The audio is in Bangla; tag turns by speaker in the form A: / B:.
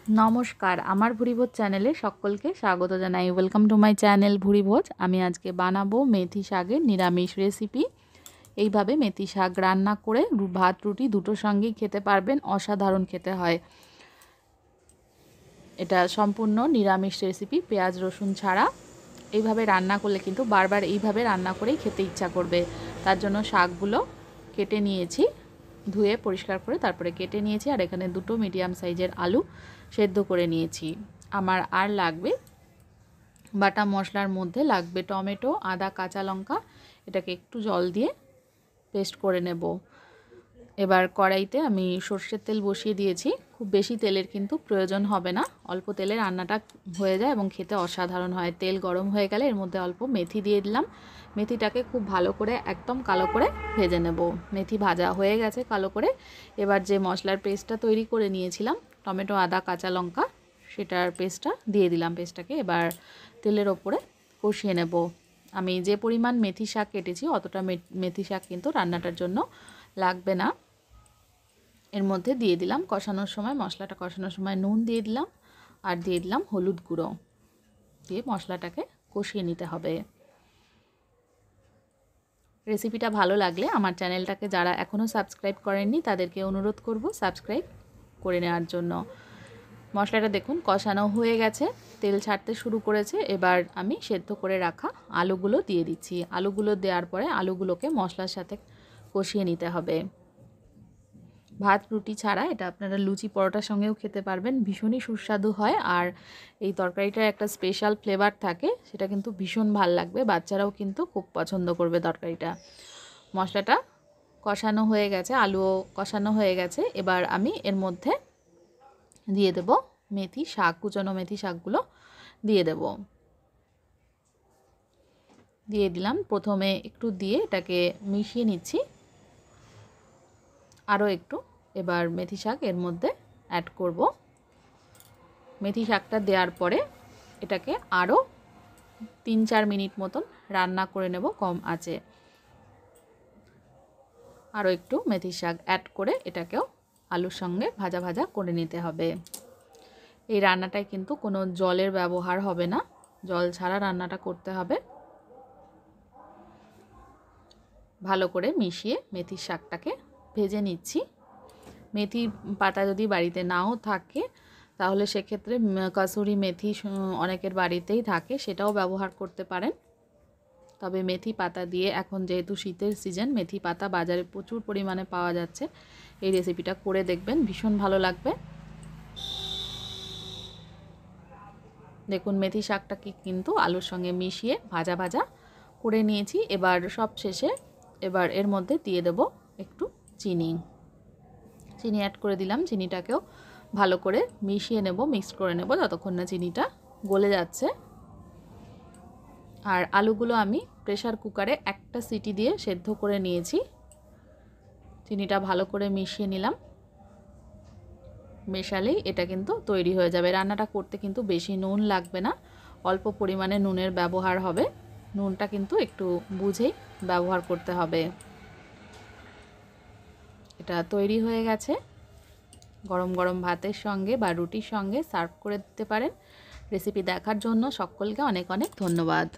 A: নমস্কার, আমার ভুরিভোজ চ্যানেলে সকলকে স্বাগত জানাই। Welcome to my channel Bhurivoj. আমি আজকে বানাবো মেথি শাকের নিরামিষ রেসিপি। এইভাবে মেথি শাক রান্না করে ভাত রুটি দুটোর সঙ্গেই খেতে পারবেন, অসাধারণ খেতে হয়। এটা সম্পূর্ণ নিরামিষ রেসিপি, পেঁয়াজ রসুন ছাড়া। এইভাবে রান্না করলে কিন্তু বারবার এইভাবে রান্না করেই খেতে ইচ্ছা করবে। তার জন্য শাকগুলো কেটে নিয়েছি, ধুয়ে পরিষ্কার করে তারপরে কেটে নিয়েছি। আর এখানে দুটো মিডিয়াম সাইজের আলু সেদ্ধ করে নিয়েছি। আমার আর লাগবে বাটা মশলার মধ্যে লাগবে টমেটো, আদা, কাঁচা লঙ্কা। এটাকে একটু জল দিয়ে পেস্ট করে নেব। এবার কড়াইতে আমি সর্ষের তেল বসিয়ে দিয়েছি। খুব বেশি তেলের কিন্তু প্রয়োজন হবে না, অল্প তেলে রান্নাটা হয়ে যায় এবং খেতে অসাধারণ হয়। তেল গরম হয়ে গেলে এর মধ্যে অল্প মেথি দিয়ে দিলাম। মেথিটাকে খুব ভালো করে একদম কালো করে ভেজে নেব। মেথি ভাজা হয়ে গেছে কালো করে। এবার যে মশলার পেস্টটা তৈরি করে নিয়েছিলাম, টমেটো, আদা, কাঁচা লঙ্কা, সেটার পেস্টটা দিয়ে দিলাম। পেস্টটাকে এবার তেলের ওপরে কষিয়ে নেব। আমি যে পরিমাণ মেথি শাক কেটেছি অতটা মেথি শাক কিন্তু রান্নাটার জন্য লাগবে না। এর মধ্যে দিয়ে দিলাম কষানোর সময়, মশলাটা কষানোর সময় নুন দিয়ে দিলাম আর দিয়ে দিলাম হলুদ গুঁড়ো। দিয়ে মশলাটাকে কষিয়ে নিতে হবে। রেসিপিটা ভালো লাগলে আমার চ্যানেলটাকে যারা এখনও সাবস্ক্রাইব করেননি তাদেরকে অনুরোধ করব সাবস্ক্রাইব করে নেওয়ার জন্য। মশলাটা দেখুন কষানো হয়ে গেছে, তেল ছাড়তে শুরু করেছে। এবার আমি সেদ্ধ করে রাখা আলুগুলো দিয়ে দিচ্ছি। আলুগুলো দেওয়ার পরে আলুগুলোকে মশলার সাথে কষিয়ে নিতে হবে। ভাত রুটি ছাড়া এটা আপনারা লুচি পরোটার সঙ্গেও খেতে পারবেন, ভীষণই সুস্বাদু হয়। আর এই তরকারিটার একটা স্পেশাল ফ্লেভার থাকে, সেটা কিন্তু ভীষণ ভাল লাগবে। বাচ্চারাও কিন্তু খুব পছন্দ করবে তরকারিটা। মশলাটা কষানো হয়ে গেছে, আলুও কষানো হয়ে গেছে। এবার আমি এর মধ্যে দিয়ে দেব মেথি শাক, কুচনো মেথি শাকগুলো দিয়ে দেব। দিয়ে দিলাম। প্রথমে একটু দিয়ে এটাকে মিশিয়ে নিচ্ছি আরও একটু। এবার মেথি শাক এর মধ্যে অ্যাড করব। মেথি শাকটা দেওয়ার পরে এটাকে আরও 3-4 মিনিট মতন রান্না করে নেব কম আঁচে। আরও একটু মেথি শাক অ্যাড করে এটাকেও আলুর সঙ্গে ভাজা ভাজা করে নিতে হবে। এই রান্নাটায় কিন্তু কোনো জলের ব্যবহার হবে না, জল ছাড়া রান্নাটা করতে হবে। ভালো করে মিশিয়ে মেথির শাকটাকে ভেজে নিচ্ছি। মেথি পাতা যদি বাড়িতে নাও থাকে তাহলে সেক্ষেত্রে কাসুরি মেথি অনেকের বাড়িতেই থাকে, সেটাও ব্যবহার করতে পারেন। তবে মেথি পাতা দিয়ে এখন যেহেতু শীতের সিজন, মেথি পাতা বাজারে প্রচুর পরিমাণে পাওয়া যাচ্ছে। এই রেসিপিটা করে দেখবেন, ভীষণ ভালো লাগবে। দেখুন মেথি শাকটাকে কিন্তু আলুর সঙ্গে মিশিয়ে ভাজা ভাজা করে নিয়েছি। এবার সব শেষে এবার এর মধ্যে দিয়ে দেব একটু চিনি অ্যাড করে দিলাম। চিনিটাকেও ভালো করে মিশিয়ে নেব, মিক্স করে নেব যতক্ষণ না চিনিটা গলে যাচ্ছে। আর আলুগুলো আমি প্রেসার কুকারে একটা সিটি দিয়ে সেদ্ধ করে নিয়েছি। চিনিটা ভালো করে মিশিয়ে নিলাম। মেশালেই এটা কিন্তু তৈরি হয়ে যাবে। রান্নাটা করতে কিন্তু বেশি নুন লাগবে না, অল্প পরিমাণে নুনের ব্যবহার হবে। নুনটা কিন্তু একটু বুঝেই ব্যবহার করতে হবে। এটা তৈরি হয়ে গেছে। গরম গরম ভাতের সঙ্গে বা রুটির সঙ্গে সার্ভ করে দিতে পারেন। রেসিপি দেখার জন্য সকলকে অনেক অনেক ধন্যবাদ।